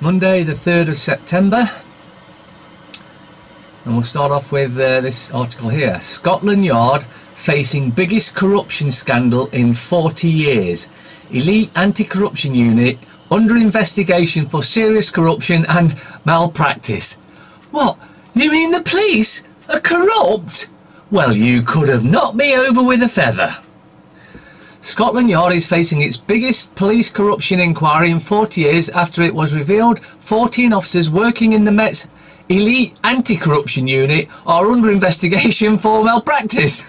Monday the 3rd of September, and we'll start off with this article here. Scotland Yard facing biggest corruption scandal in 40 years. Elite anti-corruption unit under investigation for serious corruption and malpractice. What? You mean the police are corrupt? Well, you could have knocked me over with a feather. Scotland Yard is facing its biggest police corruption inquiry in 40 years after it was revealed 14 officers working in the Met's elite anti-corruption unit are under investigation for malpractice.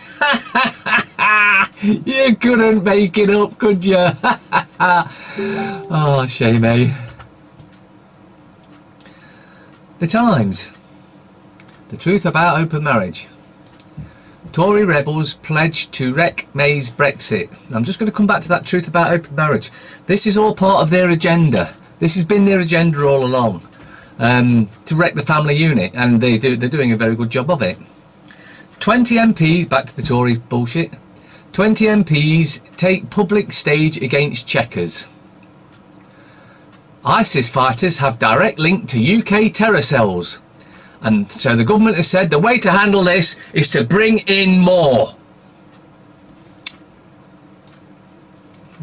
You couldn't make it up, could you? Oh, shame, eh? The Times. The truth about open marriage. Tory rebels pledged to wreck May's Brexit. I'm just going to come back to that truth about open marriage. This is all part of their agenda. This has been their agenda all along, to wreck the family unit, and they're doing a very good job of it. 20 MPs, back to the Tory bullshit, 20 MPs take public stage against Chequers. ISIS fighters have direct link to UK terror cells. And so the government has said the way to handle this is to bring in more.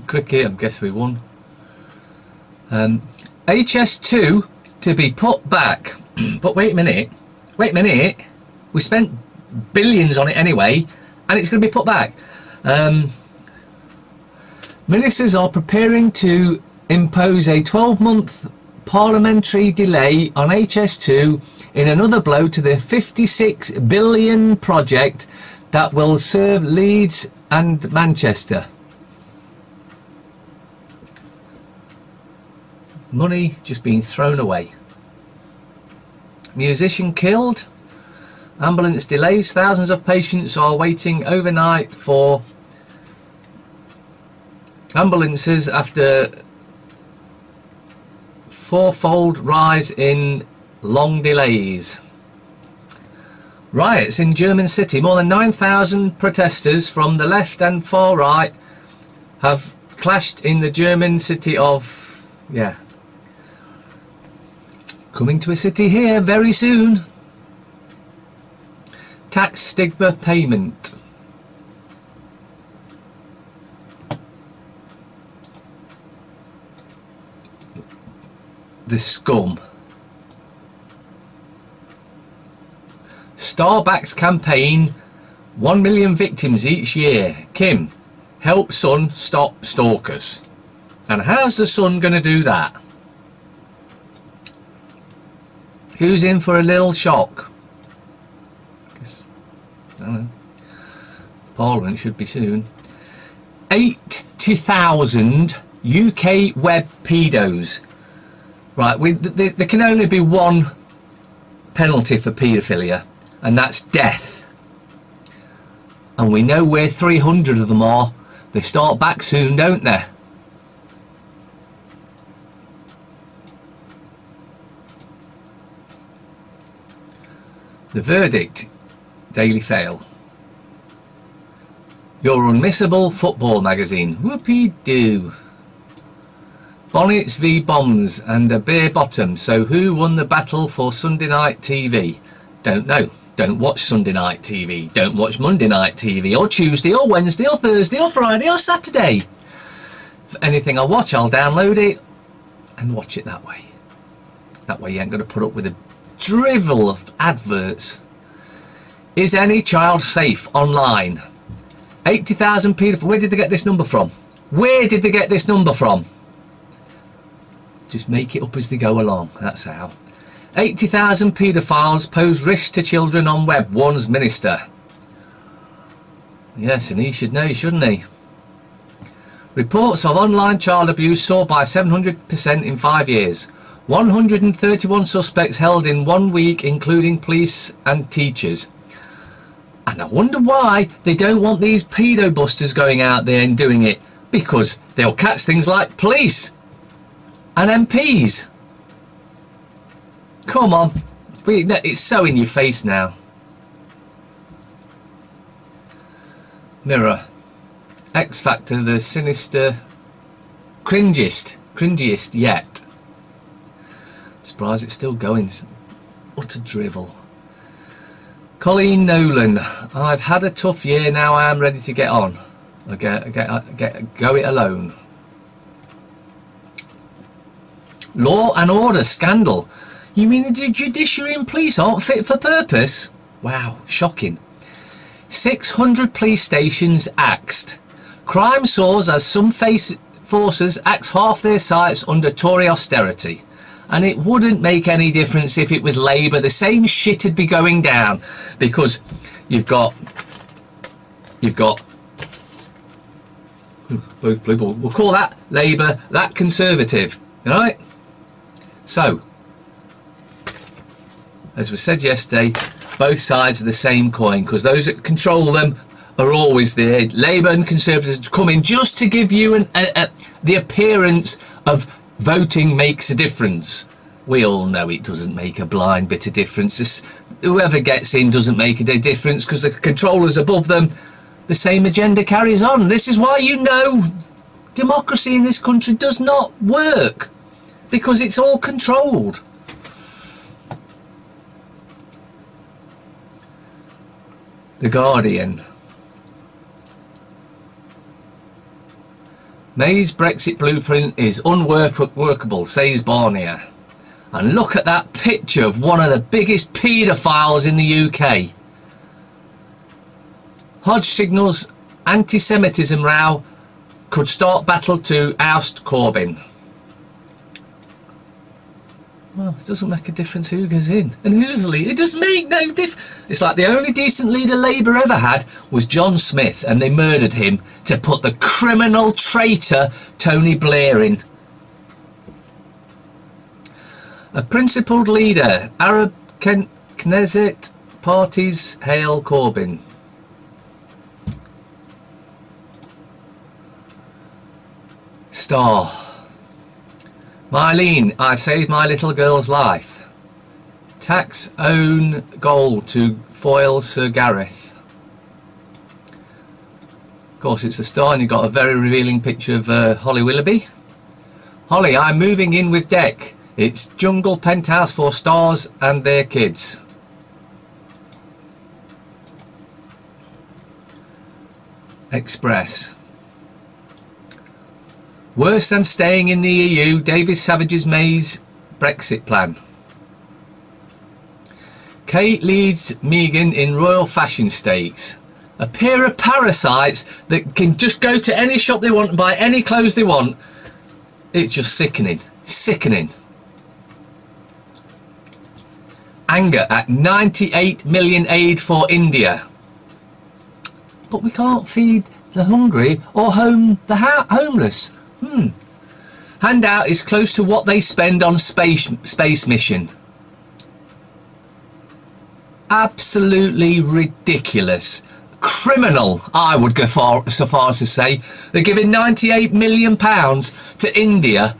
Cricket, I guess we won. HS2 to be put back. But wait a minute. We spent billions on it anyway, and it's going to be put back. Ministers are preparing to impose a 12-month parliamentary delay on HS2 in another blow to the 56 billion project that will serve Leeds and Manchester. Money just being thrown away. Musician killed. Ambulance delays. Thousands of patients are waiting overnight for ambulances after fourfold rise in long delays. Riots in German city. More than 9,000 protesters from the left and far right have clashed in the German city of... yeah. Coming to a city here very soon. Tax stigma payment. The scum. Starbucks campaign, 1 million victims each year. Kim, help Sun stop stalkers. And how's the Sun going to do that? Who's in for a little shock? I don't know. Parliament should be soon. 80,000 UK web pedos. Right, there can only be one penalty for paedophilia, and that's death. And we know where 300 of them are. They start back soon, don't they? The verdict, Daily Fail. Your unmissable football magazine. Whoopee-doo. Bonnets v Bombs and a bare bottom. So who won the battle for Sunday night TV? Don't know. Don't watch Sunday night TV. Don't watch Monday night TV, or Tuesday, or Wednesday, or Thursday, or Friday, or Saturday. If anything I watch, I'll download it and watch it that way. That way you ain't going to put up with a drivel of adverts. Is any child safe online? 80,000 paedophiles. Where did they get this number from? Where did they get this number from? Just make it up as they go along, that's how. 80,000 paedophiles pose risks to children on web, warns minister. Yes, and he should know, shouldn't he? Reports of online child abuse soared by 700% in 5 years. 131 suspects held in 1 week, including police and teachers. And I wonder why they don't want these pedo busters going out there and doing it. Because they'll catch things like police and MPs. Come on, it's so in your face now. Mirror. X Factor, the sinister, cringiest yet. Surprised it's still going. It's utter drivel. Colleen Nolan. I've had a tough year, now I am ready to get on. Go it alone. Law and order scandal. You mean the judiciary and police aren't fit for purpose? Wow, shocking. 600 police stations axed. Crime soars as some forces axe half their sites under Tory austerity. And it wouldn't make any difference if it was Labour. The same shit would be going down, because you've got both people. We'll call that Labour, that Conservative, all right? So, as we said yesterday, both sides are the same coin, because those that control them are always there. Labour and Conservatives come in just to give you the appearance of voting makes a difference. We all know it doesn't make a blind bit of difference. Whoever gets in doesn't make a difference, because the controllers above them, the same agenda carries on. This is why you know democracy in this country does not work, because it's all controlled. The Guardian. May's Brexit blueprint is unworkable, says Barnier. And look at that picture of one of the biggest paedophiles in the UK. Hodge signals anti-Semitism row could start battle to oust Corbyn. Well, it doesn't make a difference who goes in and who's the leader. It doesn't make no difference. It's like the only decent leader Labour ever had was John Smith, and they murdered him to put the criminal traitor Tony Blair in. A principled leader, Arab Knesset parties hail Corbyn. Star. Mylene, I saved my little girl's life. Tax own goal to foil Sir Gareth. Of course, it's the Star, and you've got a very revealing picture of Holly Willoughby. Holly, I'm moving in with Deck. It's jungle penthouse for stars and their kids. Express. Worse than staying in the EU, David Savage's May's Brexit plan. Kate leads Megan in Royal Fashion Stakes. A pair of parasites that can just go to any shop they want and buy any clothes they want. It's just sickening. Sickening. Anger at 98 million aid for India. But we can't feed the hungry or home the homeless. Handout is close to what they spend on space mission. Absolutely ridiculous. Criminal, I would go so far as to say. They're giving £98 million to India,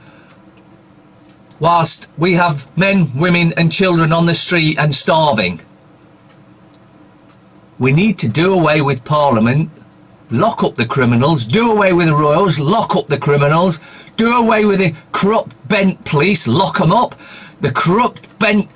whilst we have men, women and children on the street and starving. We need to do away with Parliament. Lock up the criminals, do away with the royals, lock up the criminals, do away with the corrupt bent police, lock them up, the corrupt bent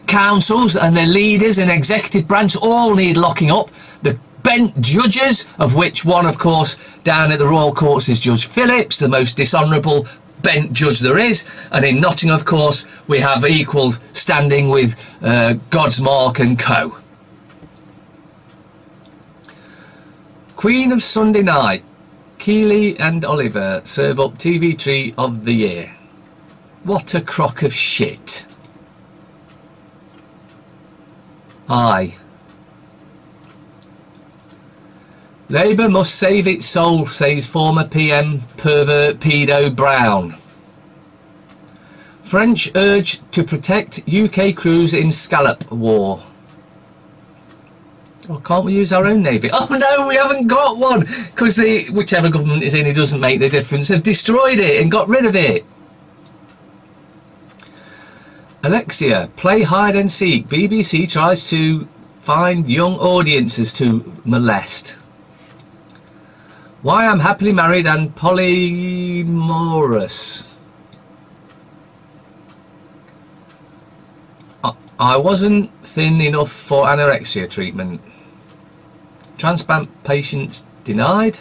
councils and their leaders and executive branch all need locking up, the bent judges, of which one of course down at the Royal Courts is Judge Phillips, the most dishonourable bent judge there is, and in Nottingham of course we have equal standing with Godsmark and co. Queen of Sunday Night, Keely and Oliver serve up TV Tree of the Year. What a crock of shit. Aye. Labour must save its soul, says former PM pervert pedo Brown. French urged to protect UK crews in Scallop War. Well, can't we use our own navy? Oh no, we haven't got one, because whichever government is in, it doesn't make the difference. They've destroyed it and got rid of it. Alexia, play hide and seek. BBC tries to find young audiences to molest. Why I'm happily married and polyamorous. I wasn't thin enough for anorexia treatment. Transplant patients denied.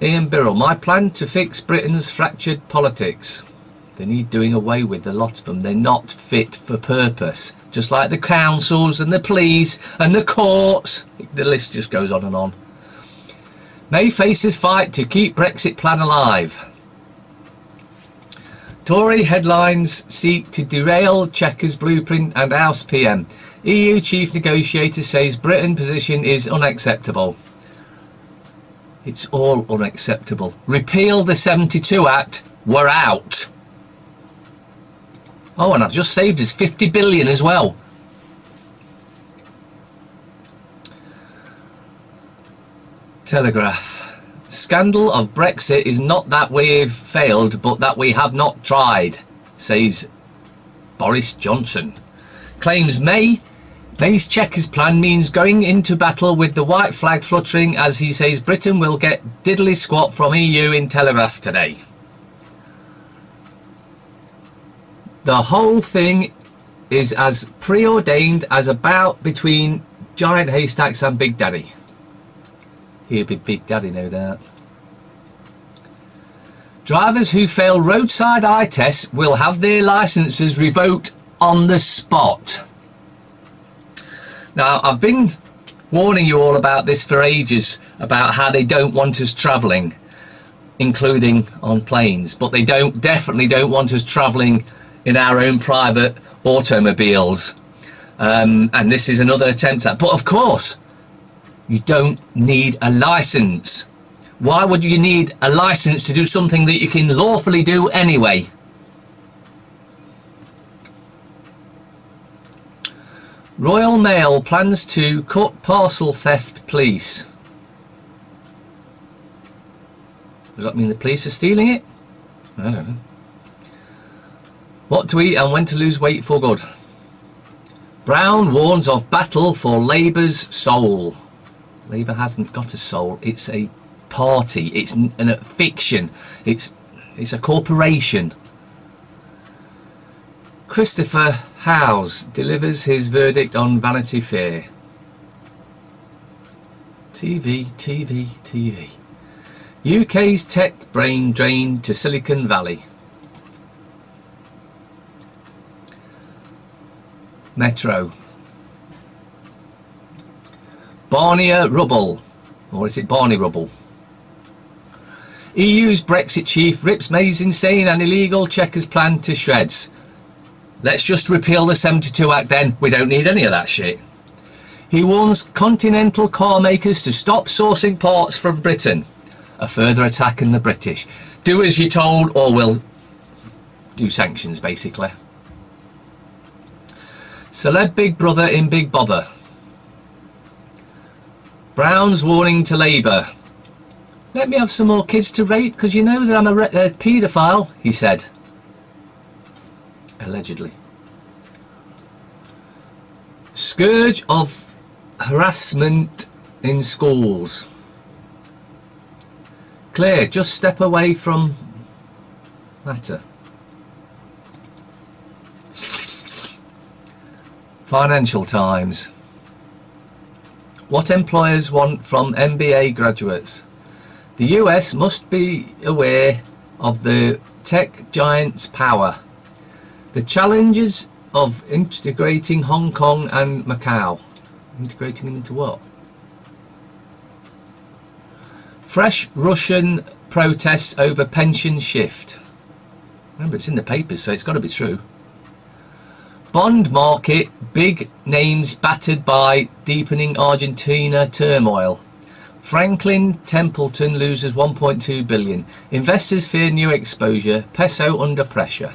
Ian Birrell, my plan to fix Britain's fractured politics. They need doing away with a lot of them. They're not fit for purpose. Just like the councils and the police and the courts. The list just goes on and on. May faces fight to keep Brexit plan alive. Tory headlines seek to derail Chequers blueprint and oust PM. EU chief negotiator says Britain position is unacceptable. It's all unacceptable. Repeal the 72 Act. We're out. Oh, and I've just saved us 50 billion as well. Telegraph. Scandal of Brexit is not that we've failed, but that we have not tried, says Boris Johnson. Claims May's Chequers plan means going into battle with the white flag fluttering as he says Britain will get diddly squat from EU in Telegraph today. The whole thing is as preordained as a bout between giant haystacks and Big Daddy. He'll be Big Daddy, no doubt. Drivers who fail roadside eye tests will have their licences revoked on the spot. Now, I've been warning you all about this for ages, about how they don't want us travelling, including on planes, but they definitely don't want us travelling in our own private automobiles. And this is another attempt at, but of course, you don't need a licence. Why would you need a licence to do something that you can lawfully do anyway? Royal Mail plans to cut parcel theft police. Does that mean the police are stealing it? I don't know. What to eat and when to lose weight for good. Brown warns of battle for Labour's soul. Labour hasn't got a soul. It's a party. It's a fiction. It's a corporation. Christopher Howes delivers his verdict on Vanity Fair. TV. UK's tech brain drained to Silicon Valley. Metro. Barnier Rubble. Or is it Barney Rubble? EU's Brexit chief rips May's insane and illegal Chequers plan to shreds. Let's just repeal the 72 Act then. We don't need any of that shit. He warns continental car makers to stop sourcing parts from Britain. A further attack on the British. Do as you're told or we'll do sanctions, basically. Celeb Big Brother in Big Bother. Brown's warning to Labour. Let me have some more kids to rape because you know that I'm a paedophile, he said. Allegedly. Scourge of harassment in schools. Claire, just step away from matter. Financial Times. What employers want from MBA graduates. The US must be aware of the tech giant's power. The challenges of integrating Hong Kong and Macau. Integrating them into what? Fresh Russian protests over pension shift. Remember, it's in the papers, so it's got to be true. Bond market, big names battered by deepening Argentina turmoil. Franklin Templeton loses 1.2 billion. Investors fear new exposure. Peso under pressure.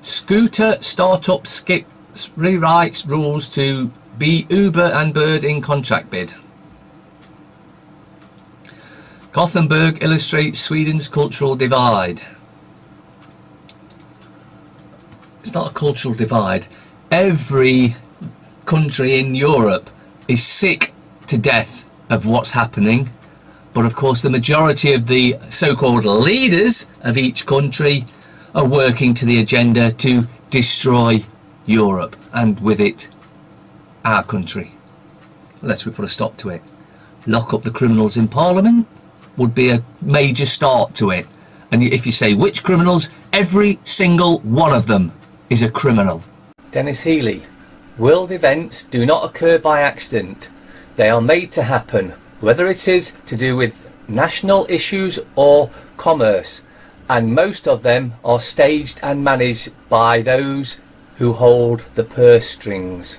Scooter startup skips rewrites rules to be Uber and Bird in contract bid. Gothenburg illustrates Sweden's cultural divide. It's not a cultural divide. Every country in Europe is sick to death of what's happening, but of course the majority of the so-called leaders of each country are working to the agenda to destroy Europe, and with it our country, unless we put a stop to it. Lock up the criminals in Parliament would be a major start to it. And if you say which criminals, every single one of them is a criminal. Dennis Healy: world events do not occur by accident. They are made to happen, whether it is to do with national issues or commerce, and most of them are staged and managed by those who hold the purse strings.